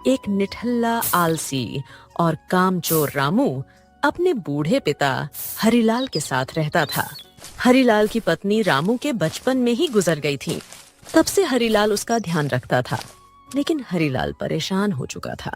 एक निठल्ला आलसी और कामचोर रामू अपने बूढ़े पिता हरिलाल के साथ रहता था। हरिलाल की पत्नी रामू के बचपन में ही गुजर गई थी। तब से हरिलाल उसका ध्यान रखता था, लेकिन हरिलाल परेशान हो चुका था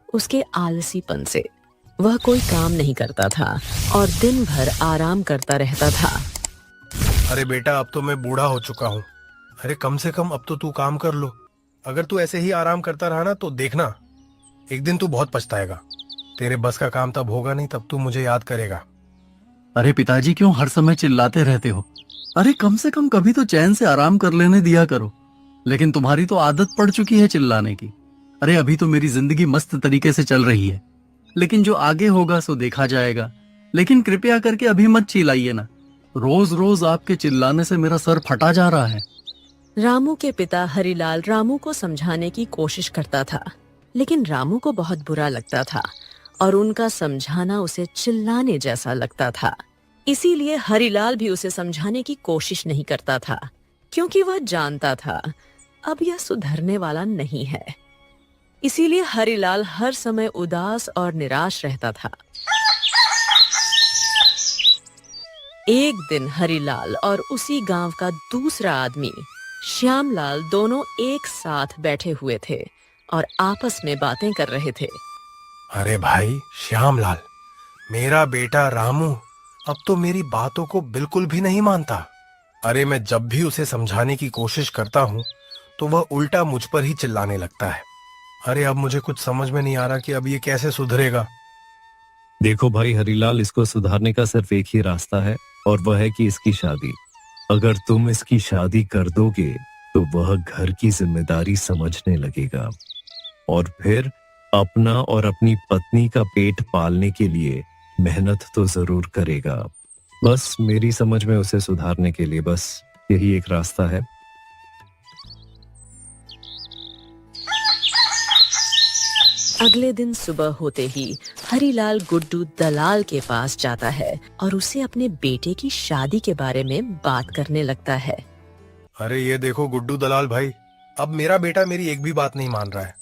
उसके आलसीपन से। वह कोई काम नहीं करता था और दिन भर आराम करता रहता था। अरे बेटा, अब तो मैं बूढ़ा हो चुका हूँ। अरे कम से कम अब तो तू काम कर लो। अगर तू ऐसे ही आराम करता रहा ना तो देखना, एक दिन तू बहुत पछताएगा। तेरे बस का काम तब होगा नहीं, तब तू मुझे याद करेगा। अरे पिताजी, क्यों हर समय चिल्लाते रहते हो? अरे कम से कम कभी तो चैन से आराम कर लेने दिया करो। लेकिन तुम्हारी तो आदत पड़ चुकी है चिल्लाने की। अरे अभी तो मेरी जिंदगी मस्त तरीके से चल रही है, लेकिन जो आगे होगा सो देखा जाएगा। लेकिन कृपया करके अभी मत चिल्लाइए ना। रोज रोज आपके चिल्लाने से मेरा सर फटा जा रहा है। रामू के पिता हरिलाल रामू को समझाने की कोशिश करता था, लेकिन रामू को बहुत बुरा लगता था और उनका समझाना उसे चिल्लाने जैसा लगता था। इसीलिए हरिलाल भी उसे समझाने की कोशिश नहीं करता था, क्योंकि वह जानता था अब यह सुधरने वाला नहीं है। इसीलिए हरिलाल हर समय उदास और निराश रहता था। एक दिन हरिलाल और उसी गांव का दूसरा आदमी श्यामलाल दोनों एक साथ बैठे हुए थे और आपस में बातें कर रहे थे। अरे भाई श्यामलाल, मेरा बेटा रामू अब तो मेरी बातों को बिल्कुल भी नहीं मानता। अरे मैं जब भी उसे समझाने की कोशिश करता हूँ तो वह उल्टा मुझ पर ही चिल्लाने लगता है। अरे अब मुझे कुछ समझ में नहीं आ रहा कि अब ये कैसे सुधरेगा। देखो भाई हरीलाल, इसको सुधारने का सिर्फ एक ही रास्ता है, और वह है कि इसकी शादी। अगर तुम इसकी शादी कर दोगे तो वह घर की जिम्मेदारी समझने लगेगा और फिर अपना और अपनी पत्नी का पेट पालने के लिए मेहनत तो जरूर करेगा। बस मेरी समझ में उसे सुधारने के लिए बस यही एक रास्ता है। अगले दिन सुबह होते ही हरिलाल गुड्डू दलाल के पास जाता है और उसे अपने बेटे की शादी के बारे में बात करने लगता है। अरे ये देखो गुड्डू दलाल भाई, अब मेरा बेटा मेरी एक भी बात नहीं मान रहा है।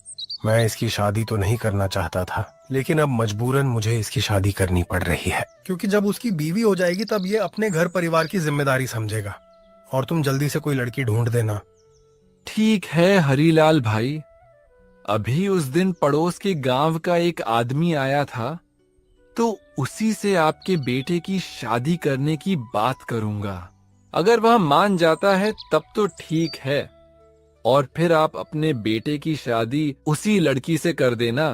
मैं इसकी शादी तो नहीं करना चाहता था, लेकिन अब मजबूरन मुझे इसकी शादी करनी पड़ रही है, क्योंकि जब उसकी बीवी हो जाएगी तब ये अपने घर परिवार की जिम्मेदारी समझेगा। और तुम जल्दी से कोई लड़की ढूंढ देना। ठीक है हरीलाल भाई, अभी उस दिन पड़ोस के गांव का एक आदमी आया था, तो उसी से आपके बेटे की शादी करने की बात करूंगा। अगर वह मान जाता है तब तो ठीक है, और फिर आप अपने बेटे की शादी उसी लड़की से कर देना।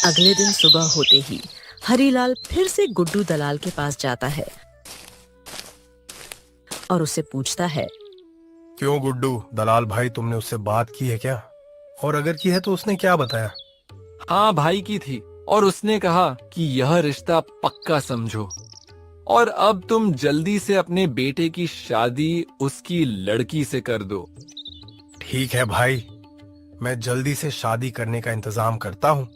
अगले दिन सुबह होते ही हरिलाल फिर से गुड्डू दलाल के पास जाता है और उससे पूछता है, क्यों गुड्डू दलाल भाई, तुमने उससे बात की है क्या? और अगर की है तो उसने क्या बताया? हाँ भाई, की थी, और उसने कहा कि यह रिश्ता पक्का समझो और अब तुम जल्दी से अपने बेटे की शादी उसकी लड़की से कर दो। ठीक है भाई, मैं जल्दी से शादी करने का इंतजाम करता हूँ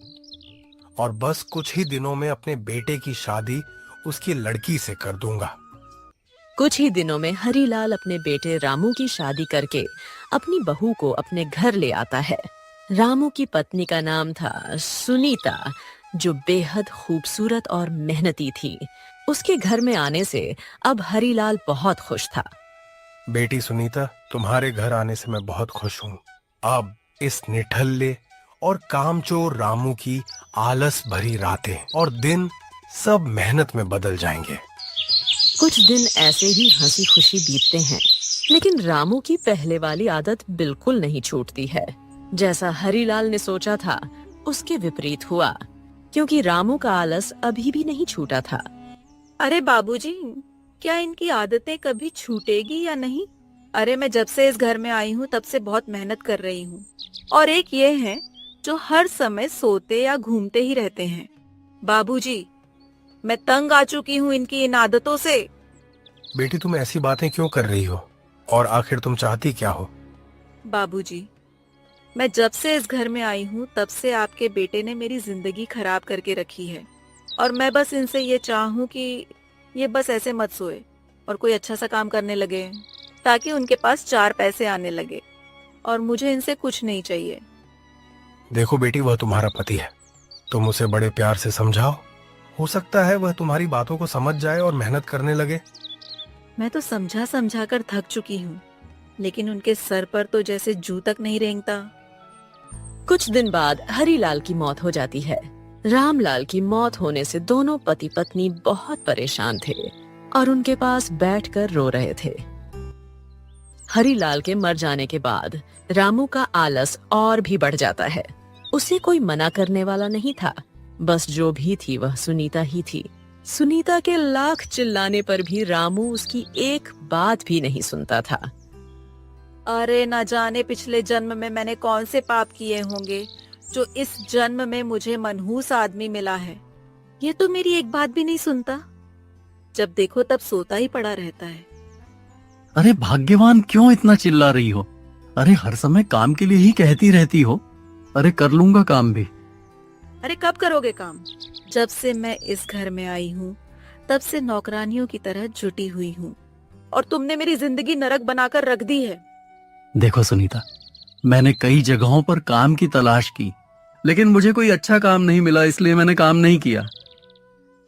और बस कुछ ही दिनों में अपने बेटे की शादी उसकी लड़की से कर दूंगा। कुछ ही दिनों में हरिलाल अपने बेटे रामू की शादी करके अपनी बहू को अपने घर ले आता है। रामू की पत्नी का नाम था सुनीता, जो बेहद खूबसूरत और मेहनती थी। उसके घर में आने से अब हरिलाल बहुत खुश था। बेटी सुनीता, तुम्हारे घर आने से मैं बहुत खुश हूँ। अब इस निठल्ले और कामचोर रामू की आलस भरी रातें और दिन सब मेहनत में बदल जाएंगे। कुछ दिन ऐसे ही हंसी खुशी बीतते हैं, लेकिन रामू की पहले वाली आदत बिल्कुल नहीं छूटती है। जैसा हरिलाल ने सोचा था उसके विपरीत हुआ, क्योंकि रामू का आलस अभी भी नहीं छूटा था। अरे बाबूजी, क्या इनकी आदतें कभी छूटेगी या नहीं? अरे मैं जब से इस घर में आई हूँ तब से बहुत मेहनत कर रही हूँ, और एक ये है जो हर समय सोते या घूमते ही रहते हैं। बाबूजी, मैं तंग आ चुकी हूँ इनकी इन आदतों से। बेटी तुम ऐसी बातें क्यों कर रही हो, और आखिर तुम चाहती क्या हो? बाबूजी, मैं जब से इस घर में आई हूँ तब से आपके बेटे ने मेरी जिंदगी खराब करके रखी है, और मैं बस इनसे ये चाहूँ कि ये बस ऐसे मत सोए और कोई अच्छा सा काम करने लगे, ताकि उनके पास 4 पैसे आने लगे, और मुझे इनसे कुछ नहीं चाहिए। देखो बेटी, वह तुम्हारा पति है, तुम उसे बड़े प्यार से समझाओ। हो सकता है वह तुम्हारी बातों को समझ जाए और मेहनत करने लगे। मैं तो समझा समझा कर थक चुकी हूँ, लेकिन उनके सर पर तो जैसे जू तक नहीं रेंगता। कुछ दिन बाद हरीलाल की मौत हो जाती है। रामलाल की मौत होने से दोनों पति पत्नी बहुत परेशान थे और उनके पास बैठकर रो रहे थे। हरीलाल के मर जाने के बाद रामू का आलस और भी बढ़ जाता है। उसे कोई मना करने वाला नहीं था, बस जो भी थी वह सुनीता ही थी। सुनीता के लाख चिल्लाने पर भी रामू उसकी एक बात भी नहीं सुनता था। अरे न जाने पिछले जन्म में मैंने कौन से पाप किए होंगे जो इस जन्म में मुझे मनहूस आदमी मिला है। ये तो मेरी एक बात भी नहीं सुनता, जब देखो तब सोता ही पड़ा रहता है। अरे भाग्यवान, क्यों इतना चिल्ला रही हो? अरे हर समय काम के लिए ही कहती रहती हो। अरे कर लूंगा काम भी। अरे कब करोगे काम? जब से मैं इस घर में आई हूँ तब से नौकरानियों की तरह जुटी हुई हूँ और तुमने मेरी जिंदगी नरक बनाकर रख दी है। देखो सुनीता, मैंने कई जगहों पर काम की तलाश की, लेकिन मुझे कोई अच्छा काम नहीं मिला, इसलिए मैंने काम नहीं किया।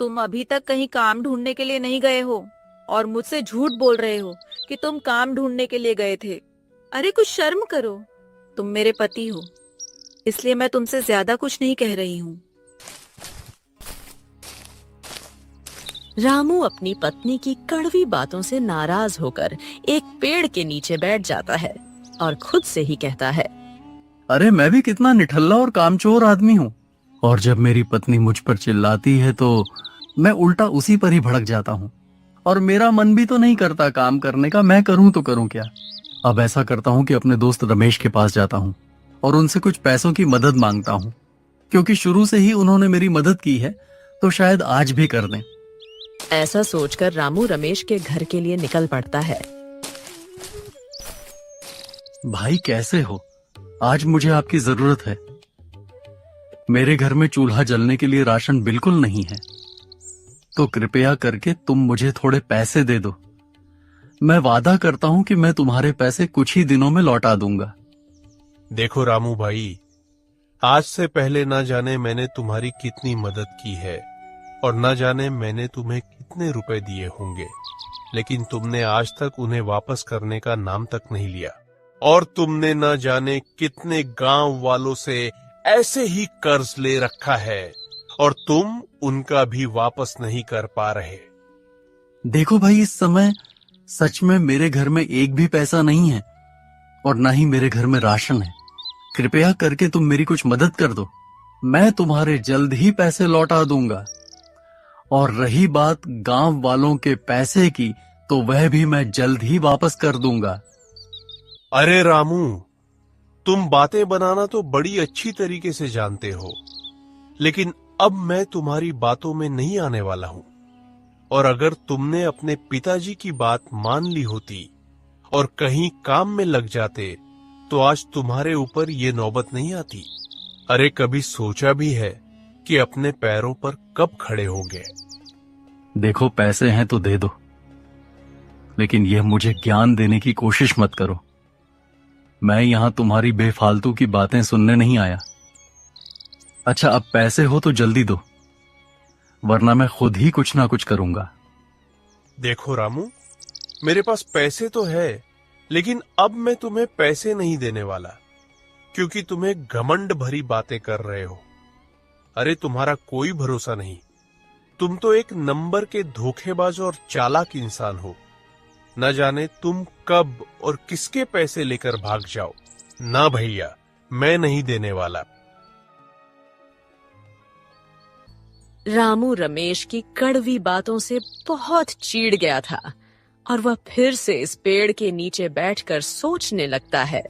तुम अभी तक कहीं काम ढूंढने के लिए नहीं गए हो और मुझसे झूठ बोल रहे हो कि तुम काम ढूंढने के लिए गए थे। अरे कुछ शर्म करो, तुम मेरे पति हो, इसलिए मैं तुमसे ज्यादा कुछ नहीं कह रही हूँ। रामू अपनी पत्नी की कड़वी बातों से नाराज होकर एक पेड़ के नीचे बैठ जाता है और खुद से ही कहता है, अरे मैं भी कितना निठल्ला और कामचोर आदमी हूँ, और जब मेरी पत्नी मुझ पर चिल्लाती है तो मैं उल्टा उसी पर ही भड़क जाता हूँ और मेरा मन भी तो नहीं करता काम करने का। मैं करूँ तो करूँ क्या? अब ऐसा करता हूँ कि अपने दोस्त रमेश के पास जाता हूँ और उनसे कुछ पैसों की मदद मांगता हूँ, क्योंकि शुरू से ही उन्होंने मेरी मदद की है तो शायद आज भी कर दें। ऐसा सोचकर रामू रमेश के घर के लिए निकल पड़ता है। भाई कैसे हो? आज मुझे आपकी जरूरत है। मेरे घर में चूल्हा जलने के लिए राशन बिल्कुल नहीं है, तो कृपया करके तुम मुझे थोड़े पैसे दे दो। मैं वादा करता हूं कि मैं तुम्हारे पैसे कुछ ही दिनों में लौटा दूंगा। देखो रामू भाई, आज से पहले ना जाने मैंने तुम्हारी कितनी मदद की है और ना जाने मैंने तुम्हें कितने रुपए दिए होंगे, लेकिन तुमने आज तक उन्हें वापस करने का नाम तक नहीं लिया और तुमने ना जाने कितने गांव वालों से ऐसे ही कर्ज ले रखा है और तुम उनका भी वापस नहीं कर पा रहे। देखो भाई, इस समय सच में मेरे घर में एक भी पैसा नहीं है और ना ही मेरे घर में राशन है। कृपया करके तुम मेरी कुछ मदद कर दो, मैं तुम्हारे जल्द ही पैसे लौटा दूंगा। और रही बात गांव वालों के पैसे की, तो वह भी मैं जल्द ही वापस कर दूंगा। अरे रामू, तुम बातें बनाना तो बड़ी अच्छी तरीके से जानते हो, लेकिन अब मैं तुम्हारी बातों में नहीं आने वाला हूं। और अगर तुमने अपने पिताजी की बात मान ली होती और कहीं काम में लग जाते तो आज तुम्हारे ऊपर ये नौबत नहीं आती। अरे कभी सोचा भी है कि अपने पैरों पर कब खड़े होंगे? देखो पैसे हैं तो दे दो, लेकिन यह मुझे ज्ञान देने की कोशिश मत करो। मैं यहां तुम्हारी बेफालतू की बातें सुनने नहीं आया। अच्छा, अब पैसे हो तो जल्दी दो, वरना मैं खुद ही कुछ ना कुछ करूंगा। देखो रामू, मेरे पास पैसे तो है, लेकिन अब मैं तुम्हें पैसे नहीं देने वाला, क्योंकि तुम्हें घमंड भरी बातें कर रहे हो। अरे तुम्हारा कोई भरोसा नहीं, तुम तो एक नंबर के धोखेबाज और चालाक इंसान हो। न जाने तुम कब और किसके पैसे लेकर भाग जाओ। ना भैया, मैं नहीं देने वाला। रामू रमेश की कड़वी बातों से बहुत चिढ़ गया था और वह फिर से इस पेड़ के नीचे बैठकर सोचने लगता है।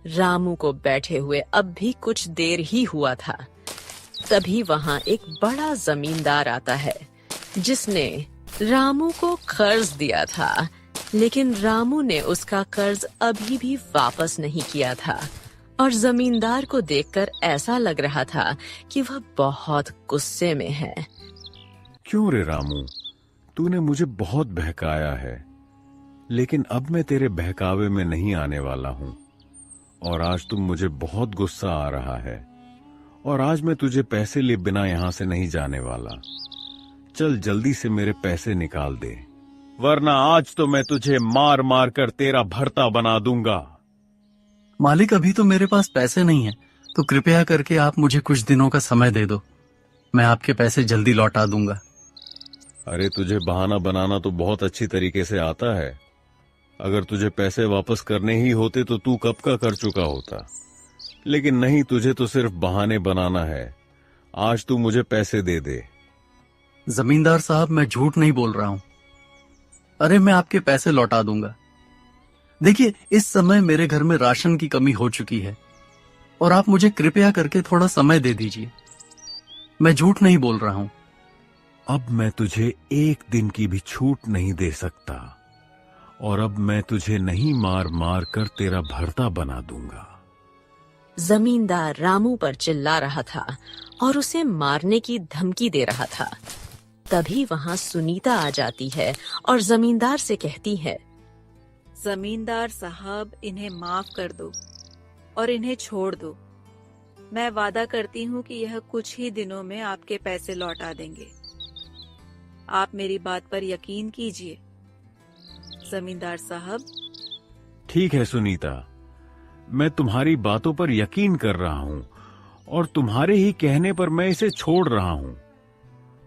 रामू को बैठे हुए अब भी कुछ देर ही हुआ था, तभी वहां एक बड़ा जमींदार आता है जिसने रामू को कर्ज दिया था, लेकिन रामू ने उसका कर्ज अभी भी वापस नहीं किया था और जमींदार को देखकर ऐसा लग रहा था कि वह बहुत गुस्से में है। क्यों रे रामू, तूने मुझे बहुत बहकाया है, लेकिन अब मैं तेरे बहकावे में नहीं आने वाला हूं और आज तुम मुझे बहुत गुस्सा आ रहा है। और आज मैं तुझे पैसे लिए बिना यहां से नहीं जाने वाला। चल जल्दी से मेरे पैसे निकाल दे, वरना आज तो मैं तुझे मार मार कर तेरा भरता बना दूंगा। मालिक, अभी तो मेरे पास पैसे नहीं है, तो कृपया करके आप मुझे कुछ दिनों का समय दे दो। मैं आपके पैसे जल्दी लौटा दूंगा। अरे तुझे बहाना बनाना तो बहुत अच्छी तरीके से आता है। अगर तुझे पैसे वापस करने ही होते तो तू कब का कर चुका होता, लेकिन नहीं, तुझे तो सिर्फ बहाने बनाना है। आज तू मुझे पैसे दे दे। जमींदार साहब, मैं झूठ नहीं बोल रहा हूं। अरे मैं आपके पैसे लौटा दूंगा। देखिए, इस समय मेरे घर में राशन की कमी हो चुकी है और आप मुझे कृपया करके थोड़ा समय दे दीजिए। मैं झूठ नहीं बोल रहा हूं। अब मैं तुझे एक दिन की भी छूट नहीं दे सकता, और अब मैं तुझे नहीं मार मार कर तेरा भरता बना दूंगा। जमींदार रामू पर चिल्ला रहा था और उसे मारने की धमकी दे रहा था। तभी वहां सुनीता आ जाती है और जमींदार से कहती है, जमींदार साहब, इन्हें माफ कर दो और इन्हें छोड़ दो। मैं वादा करती हूँ कि यह कुछ ही दिनों में आपके पैसे लौटा देंगे। आप मेरी बात पर यकीन कीजिए जमींदार साहब। ठीक है सुनीता, मैं तुम्हारी बातों पर यकीन कर रहा हूं और तुम्हारे ही कहने पर मैं इसे छोड़ रहा हूं,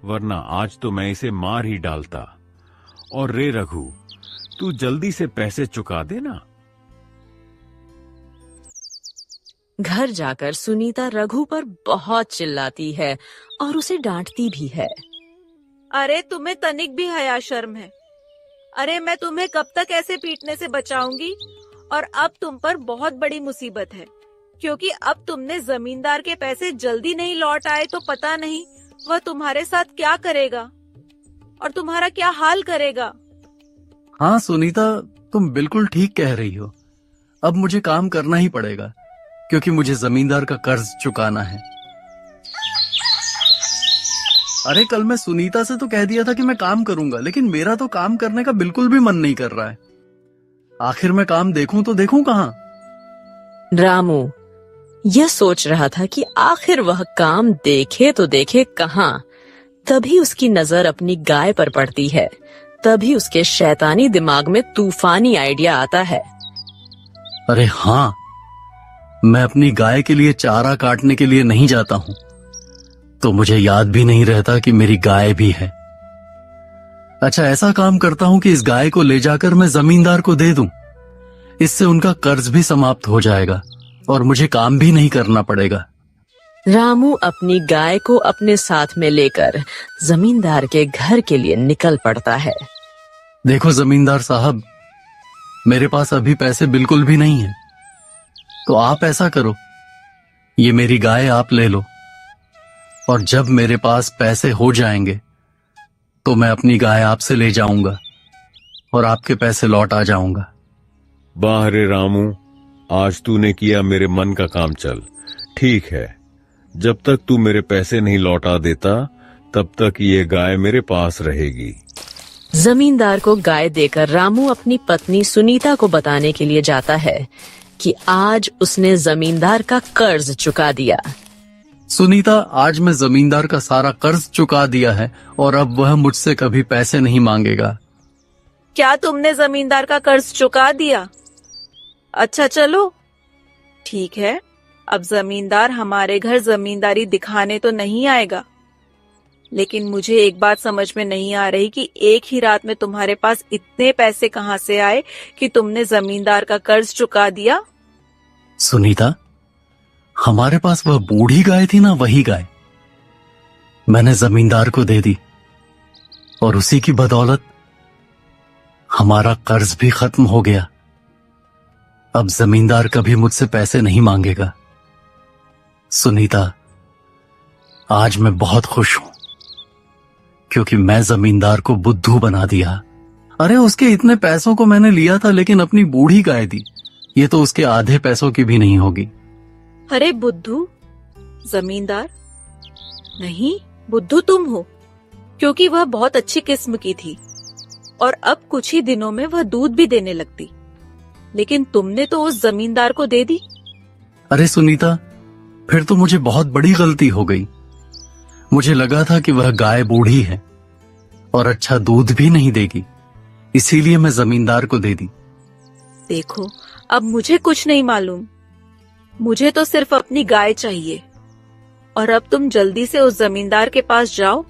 वरना आज तो मैं इसे मार ही डालता। और रे रघु, तू जल्दी से पैसे चुका देना। घर जाकर सुनीता रघु पर बहुत चिल्लाती है और उसे डांटती भी है। अरे तुम्हें तनिक भी हया शर्म है? अरे मैं तुम्हें कब तक ऐसे पीटने से बचाऊंगी? और अब तुम पर बहुत बड़ी मुसीबत है, क्योंकि अब तुमने जमींदार के पैसे जल्दी नहीं लौट आए तो पता नहीं वह तुम्हारे साथ क्या करेगा और तुम्हारा क्या हाल करेगा। हाँ सुनीता, तुम बिल्कुल ठीक कह रही हो। अब मुझे काम करना ही पड़ेगा, क्योंकि मुझे जमींदार का कर्ज चुकाना है। अरे कल मैं सुनीता से तो कह दिया था कि मैं काम करूंगा, लेकिन मेरा तो काम करने का बिल्कुल भी मन नहीं कर रहा है। आखिर मैं काम देखूं तो देखूं कहां? रामू यह सोच रहा था कि आखिर वह काम देखे तो देखे कहां। तभी उसकी नजर अपनी गाय पर पड़ती है। तभी उसके शैतानी दिमाग में तूफानी आइडिया आता है। अरे हाँ, मैं अपनी गाय के लिए चारा काटने के लिए नहीं जाता हूं, तो मुझे याद भी नहीं रहता कि मेरी गाय भी है। अच्छा, ऐसा काम करता हूं कि इस गाय को ले जाकर मैं जमींदार को दे दूं। इससे उनका कर्ज भी समाप्त हो जाएगा और मुझे काम भी नहीं करना पड़ेगा। रामू अपनी गाय को अपने साथ में लेकर जमींदार के घर के लिए निकल पड़ता है। देखो जमींदार साहब, मेरे पास अभी पैसे बिल्कुल भी नहीं है, तो आप ऐसा करो, ये मेरी गाय आप ले लो, और जब मेरे पास पैसे हो जाएंगे तो मैं अपनी गाय आपसे ले जाऊंगा और आपके पैसे लौट आ जाऊंगा। वाह रे रामू, आज तूने किया मेरे मन का काम। चल ठीक है, जब तक तू मेरे पैसे नहीं लौटा देता तब तक ये गाय मेरे पास रहेगी। जमींदार को गाय देकर रामू अपनी पत्नी सुनीता को बताने के लिए जाता है कि आज उसने जमींदार का कर्ज चुका दिया। सुनीता, आज मैं जमींदार का सारा कर्ज चुका दिया है और अब वह मुझसे कभी पैसे नहीं मांगेगा। क्या तुमने जमींदार का कर्ज चुका दिया? अच्छा चलो ठीक है, अब जमींदार हमारे घर जमींदारी दिखाने तो नहीं आएगा, लेकिन मुझे एक बात समझ में नहीं आ रही कि एक ही रात में तुम्हारे पास इतने पैसे कहां से आए कि तुमने जमींदार का कर्ज चुका दिया। सुनीता, हमारे पास वह बूढ़ी गाय थी ना, वही गाय मैंने जमींदार को दे दी और उसी की बदौलत हमारा कर्ज भी खत्म हो गया। अब जमींदार कभी मुझसे पैसे नहीं मांगेगा। सुनीता, आज मैं बहुत खुश हूं, क्योंकि मैं जमींदार को बुद्धू बना दिया। अरे उसके इतने पैसों को मैंने लिया था, लेकिन अपनी बूढ़ी गाय दी। ये तो उसके आधे पैसों की भी नहीं होगी। अरे बुद्धू? जमींदार नहीं, बुद्धू तुम हो, क्योंकि वह बहुत अच्छी किस्म की थी और अब कुछ ही दिनों में वह दूध भी देने लगती, लेकिन तुमने तो उस जमींदार को दे दी। अरे सुनीता, फिर तो मुझे बहुत बड़ी गलती हो गई। मुझे लगा था कि वह गाय बूढ़ी है और अच्छा दूध भी नहीं देगी, इसीलिए मैं जमींदार को दे दी। देखो, अब मुझे कुछ नहीं मालूम, मुझे तो सिर्फ अपनी गाय चाहिए। और अब तुम जल्दी से उस जमींदार के पास जाओ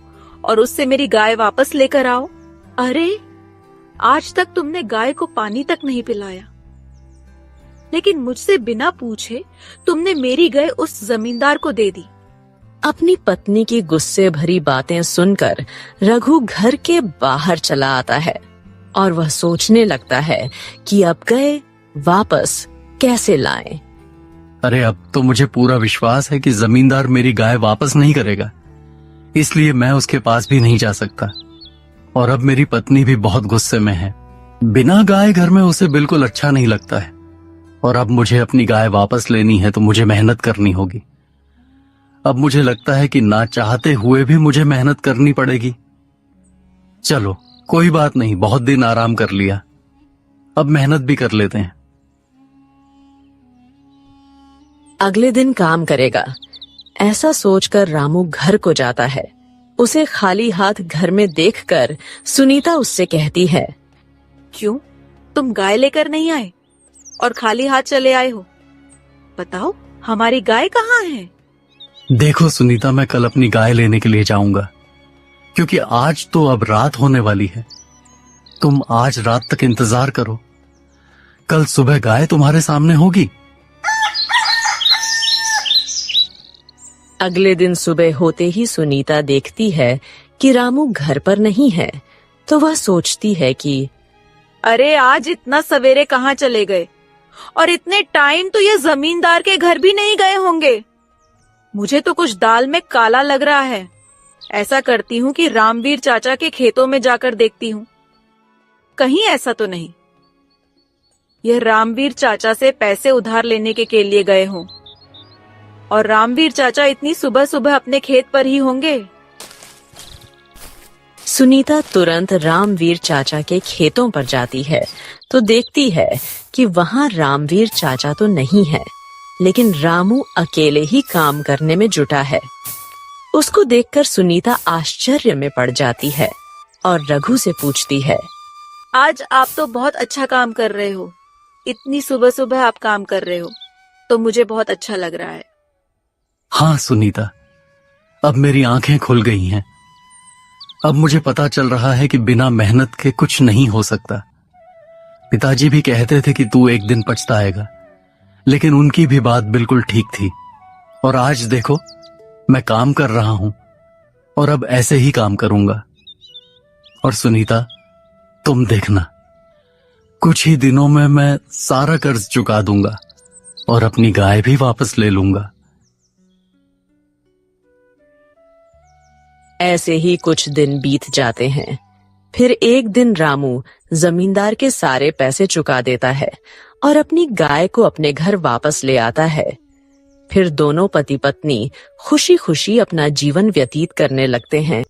और उससे मेरी गाय वापस लेकर आओ। अरे, आज तक तुमने गाय को पानी तक नहीं पिलाया, लेकिन मुझसे बिना पूछे तुमने मेरी गाय उस जमींदार को दे दी। अपनी पत्नी की गुस्से भरी बातें सुनकर रघु घर के बाहर चला आता है और वह सोचने लगता है कि अब गाय वापस कैसे लाएं। अरे, अब तो मुझे पूरा विश्वास है कि जमींदार मेरी गाय वापस नहीं करेगा, इसलिए मैं उसके पास भी नहीं जा सकता। और अब मेरी पत्नी भी बहुत गुस्से में है। बिना गाय घर में उसे बिल्कुल अच्छा नहीं लगता है। और अब मुझे अपनी गाय वापस लेनी है तो मुझे मेहनत करनी होगी। अब मुझे लगता है कि ना चाहते हुए भी मुझे मेहनत करनी पड़ेगी। चलो, कोई बात नहीं, बहुत दिन आराम कर लिया, अब मेहनत भी कर लेते हैं। अगले दिन काम करेगा, ऐसा सोचकर रामू घर को जाता है। उसे खाली हाथ घर में देखकर सुनीता उससे कहती है, क्यों, तुम गाय लेकर नहीं आए और खाली हाथ चले आए हो? बताओ, हमारी गाय कहाँ है? देखो सुनीता, मैं कल अपनी गाय लेने के लिए जाऊंगा, क्योंकि आज तो अब रात होने वाली है। तुम आज रात तक इंतजार करो, कल सुबह गाय तुम्हारे सामने होगी। अगले दिन सुबह होते ही सुनीता देखती है कि रामू घर पर नहीं है, तो वह सोचती है कि अरे, आज इतना सवेरे कहाँ चले गए? और इतने टाइम तो ये जमींदार के घर भी नहीं गए होंगे। मुझे तो कुछ दाल में काला लग रहा है। ऐसा करती हूँ कि रामवीर चाचा के खेतों में जाकर देखती हूँ, कहीं ऐसा तो नहीं यह रामवीर चाचा से पैसे उधार लेने के लिए गए हों। और रामवीर चाचा इतनी सुबह सुबह अपने खेत पर ही होंगे। सुनीता तुरंत रामवीर चाचा के खेतों पर जाती है तो देखती है कि वहां रामवीर चाचा तो नहीं है, लेकिन रामू अकेले ही काम करने में जुटा है। उसको देखकर सुनीता आश्चर्य में पड़ जाती है और रघु से पूछती है, आज आप तो बहुत अच्छा काम कर रहे हो। इतनी सुबह सुबह आप काम कर रहे हो तो मुझे बहुत अच्छा लग रहा है। हाँ सुनीता, अब मेरी आंखें खुल गई हैं। अब मुझे पता चल रहा है कि बिना मेहनत के कुछ नहीं हो सकता। पिताजी भी कहते थे कि तू एक दिन पछताएगा, लेकिन उनकी भी बात बिल्कुल ठीक थी। और आज देखो, मैं काम कर रहा हूं और अब ऐसे ही काम करूंगा। और सुनीता, तुम देखना, कुछ ही दिनों में मैं सारा कर्ज चुका दूंगा और अपनी गाय भी वापस ले लूंगा। ऐसे ही कुछ दिन बीत जाते हैं। फिर एक दिन रामू जमींदार के सारे पैसे चुका देता है और अपनी गाय को अपने घर वापस ले आता है। फिर दोनों पति पत्नी खुशी खुशी अपना जीवन व्यतीत करने लगते हैं।